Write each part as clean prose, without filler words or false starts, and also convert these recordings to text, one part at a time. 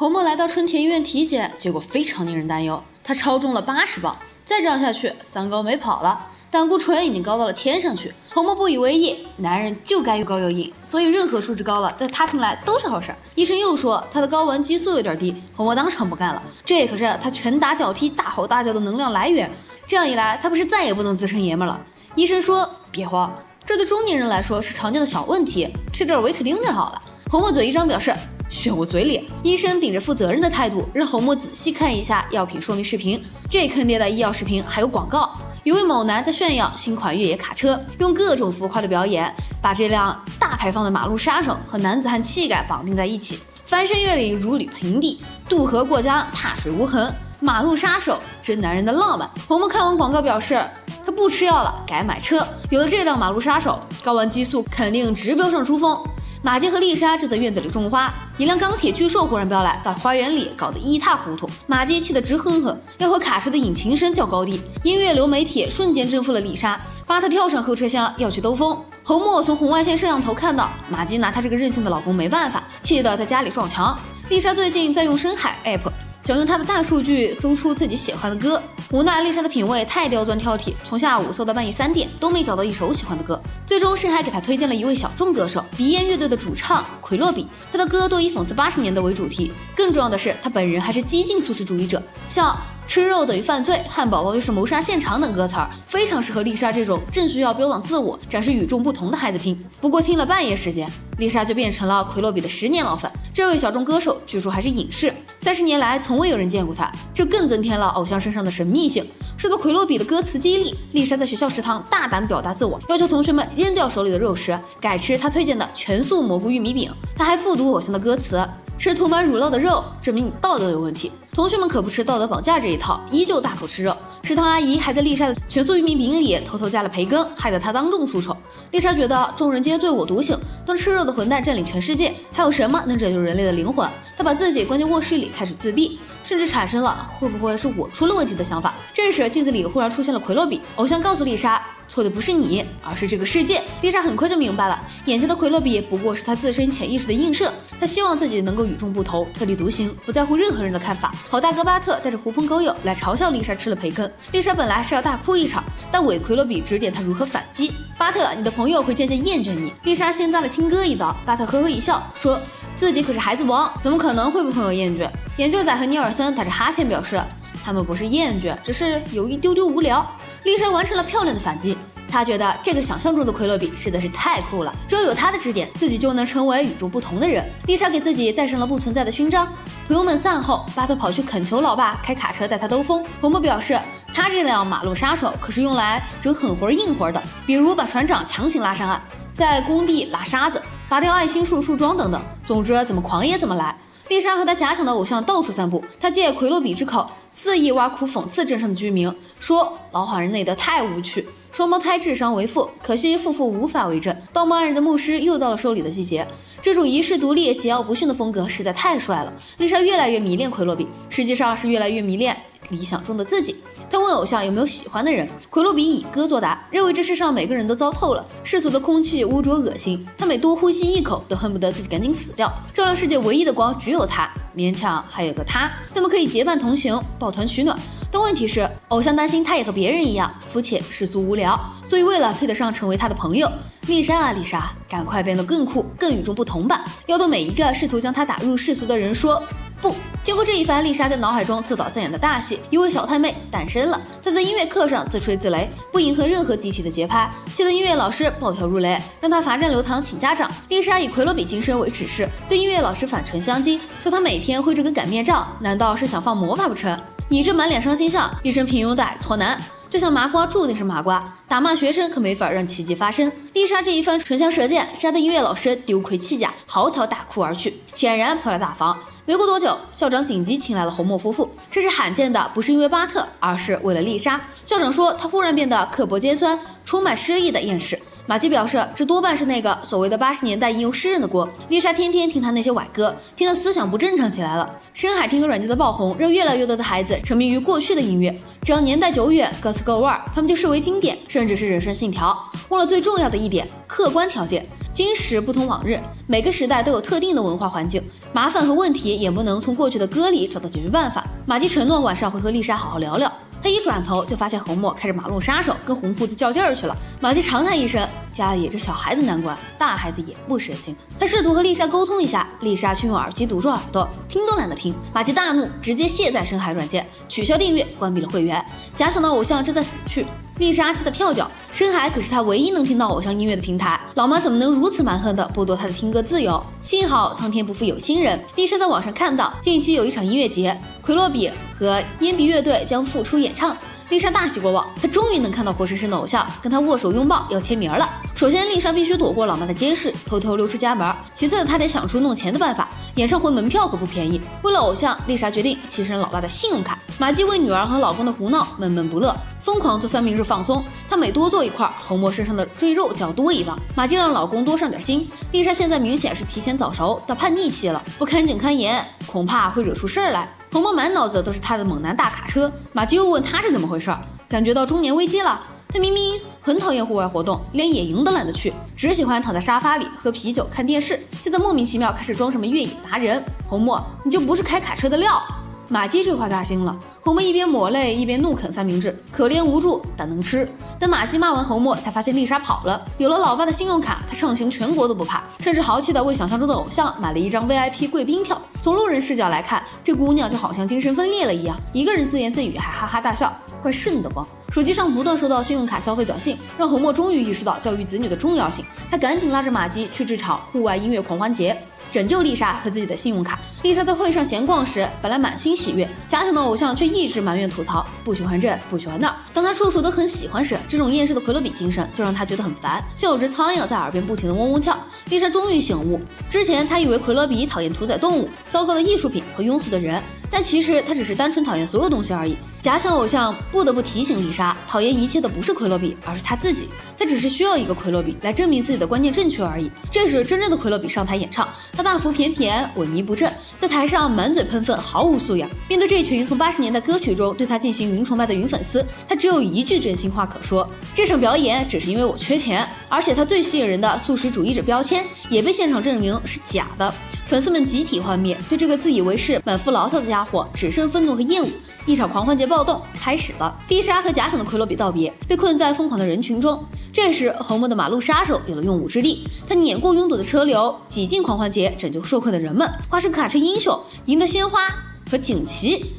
侯默来到春田医院体检，结果非常令人担忧，他超重了80磅，再这样下去，三高没跑了，胆固醇已经高到了天上去。侯默不以为意，男人就该又高又硬，所以任何数值高了，在他听来都是好事。医生又说他的睾丸激素有点低，侯默当场不干了，这可是他拳打脚踢、大吼大叫的能量来源，这样一来，他不是再也不能自称爷们了。医生说别慌，这对中年人来说是常见的小问题，吃点维他丁就好了。侯默嘴一张表示选我嘴里。医生秉着负责任的态度，让侯默仔细看一下药品说明视频。这坑爹的医药视频还有广告，一位某男在炫耀新款越野卡车，用各种浮夸的表演，把这辆大排放的马路杀手和男子汉气概绑定在一起。翻山越岭如履平地，渡河过江踏水无痕，马路杀手真男人的浪漫。侯默看完广告表示他不吃药了，改买车。有了这辆马路杀手，睾丸激素肯定直飙上珠峰。马杰和丽莎正在院子里种花，一辆钢铁巨兽忽然飙来，把花园里搞得一塌糊涂。马杰气得直哼哼，要和卡车的引擎声较高低。音乐流媒体瞬间征服了丽莎，巴特跳上后车厢要去兜风。侯默从红外线摄像头看到马杰拿她这个任性的老公没办法，气得在家里撞墙。丽莎最近在用深海 app，想用她的大数据搜出自己喜欢的歌，无奈丽莎的品味太刁钻挑剔，从下午搜到半夜3点都没找到一首喜欢的歌。最终深海给她推荐了一位小众歌手，鼻烟乐队的主唱奎洛比，他的歌都以讽刺80年代为主题。更重要的是，他本人还是激进素食主义者，像吃肉等于犯罪，汉堡包就是谋杀现场等歌词儿，非常适合丽莎这种正需要标榜自我、展示与众不同的孩子听。不过听了半夜时间，丽莎就变成了奎洛比的10年老粉。这位小众歌手据说还是隐士，30年来从未有人见过他，这更增添了偶像身上的神秘性。受到奎洛比的歌词激励，丽莎在学校食堂大胆表达自我，要求同学们扔掉手里的肉食，改吃他推荐的全素蘑菇玉米饼。他还复读偶像的歌词，吃涂满乳酪的肉，证明你道德有问题。同学们可不吃道德绑架这一套，依旧大口吃肉。食堂阿姨还在丽莎的全素玉米饼里偷偷加了培根，害得她当众出丑。丽莎觉得众人皆醉我独醒，当吃肉的混蛋占领全世界，还有什么能拯救人类的灵魂？她把自己关进卧室里，开始自闭，甚至产生了会不会是我出了问题的想法。这时镜子里忽然出现了奎洛比，偶像告诉丽莎，错的不是你，而是这个世界。丽莎很快就明白了，眼前的奎洛比不过是她自身潜意识的映射。她希望自己能够与众不同，特立独行，不在乎任何人的看法。好大哥巴特带着狐朋狗友来嘲笑丽莎吃了培根，丽莎本来是要大哭一场，但伪奎洛比指点她如何反击。巴特，你的朋友会渐渐厌倦你。丽莎先扎了亲哥一刀，巴特呵呵一笑，说自己可是孩子王，怎么可能会被朋友厌倦？研究仔和尼尔森打着哈欠表示，他们不是厌倦，只是有一丢丢无聊。丽莎完成了漂亮的反击。他觉得这个想象中的奎洛比实在是太酷了，只要有他的指点，自己就能成为与众不同的人。丽莎给自己戴上了不存在的勋章。朋友们散后，巴特跑去恳求老爸开卡车带他兜风。侯默表示，他这辆马路杀手可是用来整狠活硬活的，比如把船长强行拉上岸，在工地拉沙子，拔掉爱心树树桩等等。总之怎么狂野怎么来。丽莎和她假想的偶像到处散步，她借奎洛比之口肆意挖苦讽刺镇上的居民，说老好人内德太无趣，双胞胎智商为负，可惜夫妇无法为证。道貌岸然的牧师又到了收礼的季节，这种遗世独立、桀骜不驯的风格实在太帅了。丽莎越来越迷恋奎洛比，实际上是越来越迷恋理想中的自己。他问偶像有没有喜欢的人，奎洛比以歌作答，认为这世上每个人都糟透了，世俗的空气污浊恶心，他每多呼吸一口都恨不得自己赶紧死掉。照亮世界唯一的光只有他，勉强还有个他，他们可以结伴同行，抱团取暖。但问题是，偶像担心他也和别人一样肤浅、世俗、无聊，所以为了配得上成为他的朋友，丽莎啊丽莎，赶快变得更酷、更与众不同吧！要对每一个试图将他打入世俗的人说不。经过这一番丽莎在脑海中自导自演的大戏，一位小太妹诞生了。她在音乐课上自吹自擂，不迎合任何集体的节拍，气得音乐老师暴跳如雷，让她罚站留堂请家长。丽莎以奎洛比精神为指示，对音乐老师反唇相讥，说她每天挥着根擀面杖，难道是想放魔法不成？你这满脸伤心相，一身平庸仔，挫男。就像麻瓜注定是麻瓜，打骂学生可没法让奇迹发生。丽莎这一番唇枪舌剑，杀得音乐老师丢盔弃甲，嚎啕大哭而去，显然破了大防。没过多久，校长紧急请来了侯默夫妇，这是罕见的，不是因为巴特，而是为了丽莎。校长说他忽然变得刻薄尖酸，充满诗意的厌世。马基表示，这多半是那个所谓的80年代吟游诗人的锅。丽莎天天听他那些崴歌，听得思想不正常起来了。深海听歌软件的爆红，让越来越多的孩子沉迷于过去的音乐，只要年代久远，歌词够味儿，他们就视为经典，甚至是人生信条。忘了最重要的一点，客观条件。今时不同往日，每个时代都有特定的文化环境，麻烦和问题也不能从过去的歌里找到解决办法。马基承诺晚上会和丽莎好好聊聊。他一转头就发现侯默开着马路杀手跟红胡子较劲儿去了。马基长叹一声，家里这小孩子难管，大孩子也不省心。他试图和丽莎沟通一下，丽莎却用耳机堵住耳朵，听都懒得听。马基大怒，直接卸载深海软件，取消订阅，关闭了会员。假想的偶像正在死去，丽莎气得跳脚。深海可是他唯一能听到偶像音乐的平台，老妈怎么能如此蛮横的剥夺他的听歌自由？幸好苍天不负有心人，丽莎在网上看到近期有一场音乐节，奎洛比和烟比乐队将复出演唱。丽莎大喜过望，她终于能看到活生生的偶像，跟他握手拥抱要签名了。首先，丽莎必须躲过老妈的监视，偷偷溜出家门。其次，她得想出弄钱的办法。演唱会门票可不便宜，为了偶像，丽莎决定牺牲老爸的信用卡。马基为女儿和老公的胡闹闷闷不乐，疯狂做三明治放松。她每多做一块，侯默身上的赘肉就要多一磅。马基让老公多上点心。丽莎现在明显是提前早熟到叛逆期了，不看紧看严，恐怕会惹出事儿来。侯默满脑子都是他的猛男大卡车，马基又问他是怎么回事，感觉到中年危机了。他明明很讨厌户外活动，连野营都懒得去，只喜欢躺在沙发里喝啤酒看电视，现在莫名其妙开始装什么越野达人。侯默，你就不是开卡车的料。马基这话扎心了，侯默一边抹泪一边怒啃三明治，可怜无助但能吃。等马基骂完侯默，才发现丽莎跑了。有了老爸的信用卡，他畅行全国都不怕，甚至豪气的为想象中的偶像买了一张 VIP 贵宾票。从路人视角来看，这姑娘就好像精神分裂了一样，一个人自言自语还哈哈大笑，怪瘆得慌。手机上不断收到信用卡消费短信，让侯默终于意识到教育子女的重要性。他赶紧拉着马基去这场户外音乐狂欢节，拯救丽莎和自己的信用卡。丽莎在会上闲逛时，本来满心喜悦，假想的偶像却一直埋怨吐槽，不喜欢这，不喜欢那。当他处处都很喜欢时，这种厌世的奎洛比精神就让他觉得很烦，像有只苍蝇在耳边不停的嗡嗡叫。丽莎终于醒悟，之前她以为奎洛比讨厌屠宰动物、糟糕的艺术品和庸俗的人，但其实他只是单纯讨厌所有东西而已。假想偶像不得不提醒丽莎，讨厌一切的不是奎洛比，而是他自己。他只是需要一个奎洛比来证明自己的观念正确而已。这时，真正的奎洛比上台演唱，他大腹便便，萎靡不振，在台上满嘴喷粪，毫无素养。面对这群从80年代歌曲中对他进行云崇拜的云粉丝，他只有一句真心话可说：这场表演只是因为我缺钱。而且他最吸引人的素食主义者标签也被现场证明是假的。粉丝们集体幻灭，对这个自以为是、满腹牢骚的家伙只剩愤怒和厌恶。一场狂欢节暴动开始了，丽莎和假想的奎洛比道别，被困在疯狂的人群中。这时，侯默的马路杀手有了用武之地，他碾过拥堵的车流，挤进狂欢节，拯救受困的人们，化身卡车英雄，赢得鲜花和锦旗。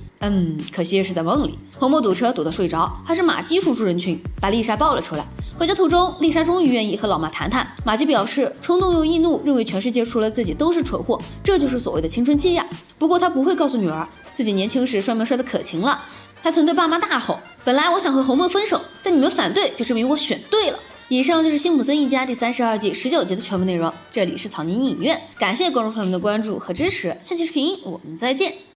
可惜是在梦里。侯默堵车堵得睡着，还是马基冲出人群，把丽莎抱了出来。回家途中，丽莎终于愿意和老妈谈谈。马基表示，冲动又易怒，认为全世界除了自己都是蠢货，这就是所谓的青春期呀。不过他不会告诉女儿，自己年轻时摔门摔得可勤了。他曾对爸妈大吼：“本来我想和侯默分手，但你们反对，就证明我选对了。”以上就是《辛普森一家》第32季19集的全部内容。这里是草泥影院，感谢观众朋友们的关注和支持，下期视频我们再见。